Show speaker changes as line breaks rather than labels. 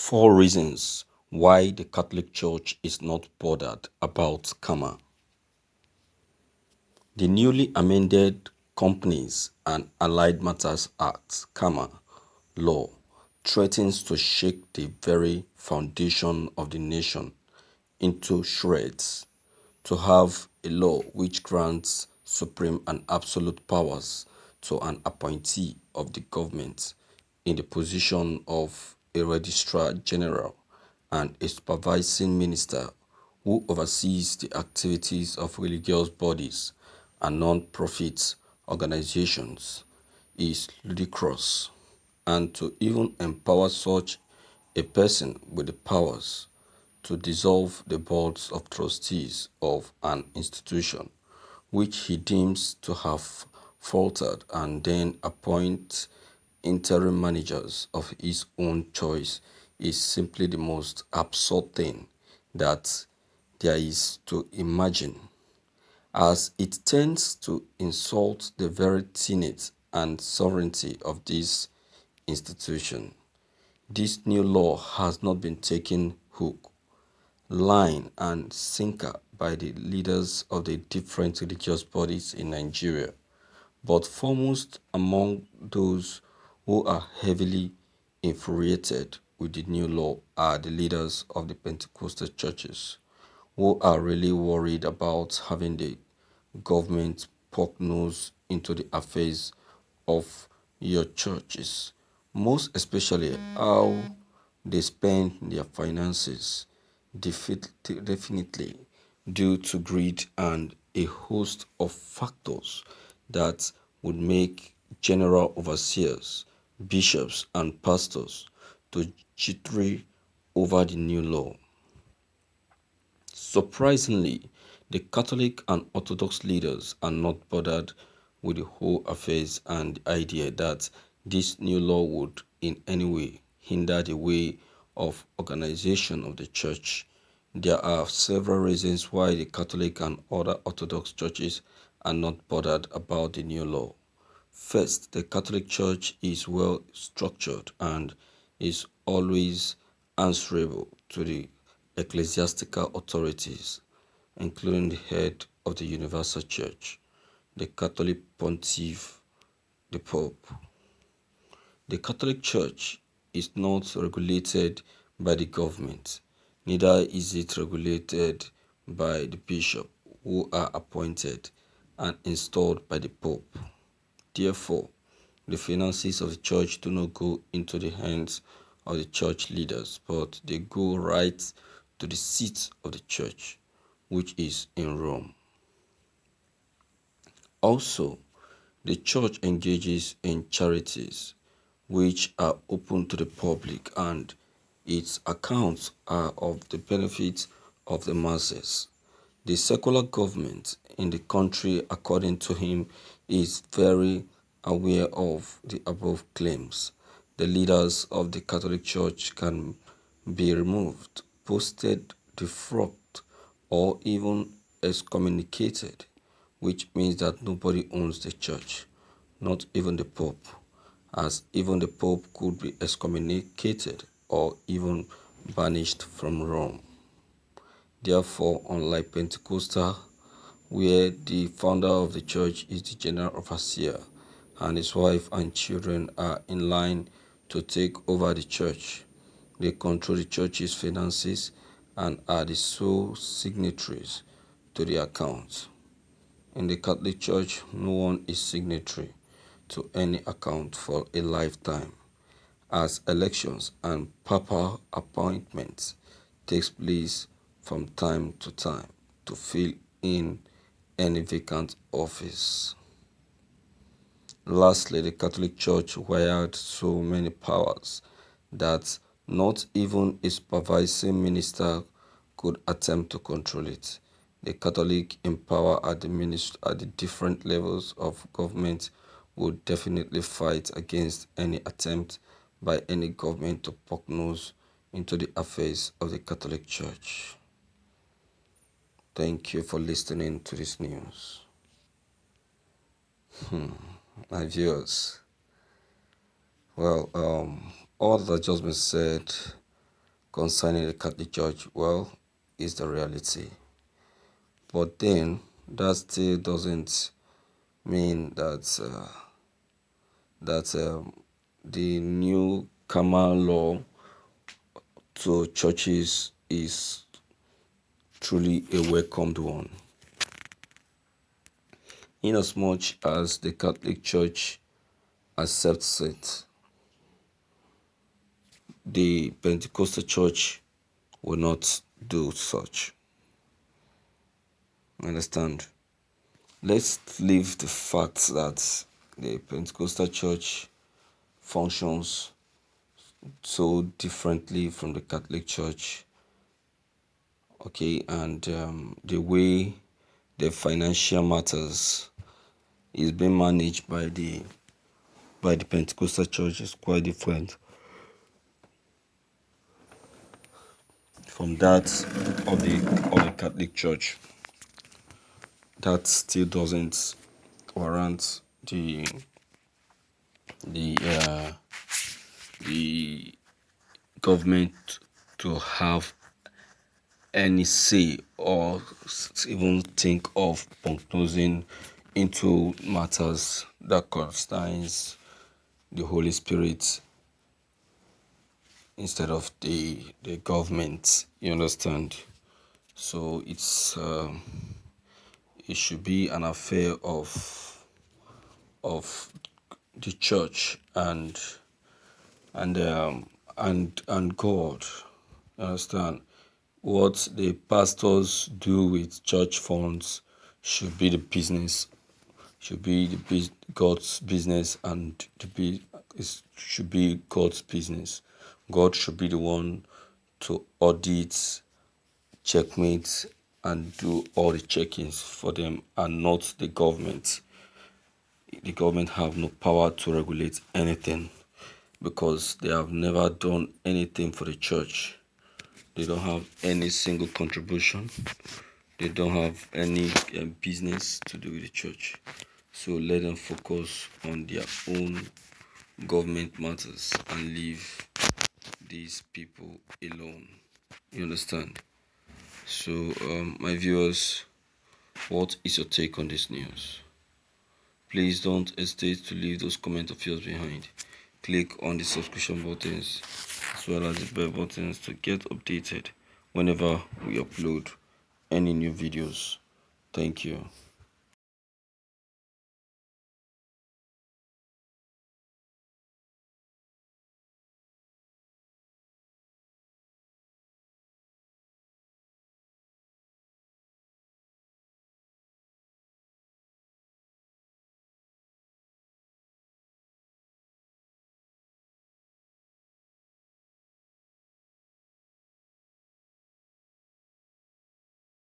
Four reasons why the Catholic Church is not bothered about Cama. The newly amended Companies and Allied Matters Act (Cama) law threatens to shake the very foundation of the nation into shreds. To have a law which grants supreme and absolute powers to an appointee of the government in the position of a registrar general and a supervising minister who oversees the activities of religious bodies and non-profit organizations is ludicrous, and to even empower such a person with the powers to dissolve the boards of trustees of an institution which he deems to have faltered and then appoint interim managers of his own choice is simply the most absurd thing that there is to imagine, as it tends to insult the very tenet and sovereignty of this institution. This new law has not been taken hook, line, and sinker by the leaders of the different religious bodies in Nigeria, but foremost among those who are heavily infuriated with the new law are the leaders of the Pentecostal churches, who are really worried about having the government poke nose into the affairs of your churches, most especially how they spend their finances, definitely due to greed and a host of factors that would make general overseers, bishops, and pastors to jittery over the new law. Surprisingly, the Catholic and Orthodox leaders are not bothered with the whole affairs and the idea that this new law would in any way hinder the way of organization of the church. There are several reasons why the Catholic and other Orthodox churches are not bothered about the new law. First, the Catholic Church is well structured and is always answerable to the ecclesiastical authorities, including the head of the Universal Church, the Catholic Pontiff, the Pope. The Catholic Church is not regulated by the government, neither is it regulated by the bishop, who are appointed and installed by the Pope. Therefore, the finances of the church do not go into the hands of the church leaders, but they go right to the seat of the church, which is in Rome. Also, the church engages in charities which are open to the public, and its accounts are of the benefit of the masses. The secular government in the country, according to him, is very aware of the above claims. The leaders of the Catholic Church can be removed, posted, defrocked, or even excommunicated, which means that nobody owns the church, not even the Pope, as even the Pope could be excommunicated or even banished from Rome. Therefore, unlike Pentecostal, where the founder of the church is the general overseer and his wife and children are in line to take over the church, they control the church's finances and are the sole signatories to the accounts. In the Catholic Church, no one is signatory to any account for a lifetime, as elections and papal appointments takes place from time to time to fill in any vacant office. Lastly, the Catholic Church wired so many powers that not even a supervising minister could attempt to control it. The Catholic in power at the different levels of government would definitely fight against any attempt by any government to poke nose into the affairs of the Catholic Church. Thank you for listening to this news. My viewers, well, all that just been said concerning the Catholic Church, well, is the reality. But then that still doesn't mean that the new Cama law to churches is truly a welcomed one. Inasmuch as the Catholic Church accepts it, the Pentecostal Church will not do such. Understand? Let's leave the fact that the Pentecostal Church functions so differently from the Catholic Church, okay, and the way the financial matters is being managed by the Pentecostal Church is quite different from that of the Catholic Church. That still doesn't warrant the uh, the government to have any say or even think of prognosing into matters that concerns the Holy Spirit instead of the government. You understand? So it should be an affair of the church and God. You understand? What the pastors do with church funds should be God's business, and should be God's business. God should be the one to audit, checkmate, and do all the check-ins for them, and not the government. The government have no power to regulate anything because they have never done anything for the church. They don't have any single contribution. They don't have any business to do with the church. So let them focus on their own government matters and leave these people alone. You understand? So, my viewers, what is your take on this news? Please don't hesitate to leave those comments of yours behind. Click on the subscription buttons as well as the bell buttons to get updated whenever we upload any new videos. Thank you.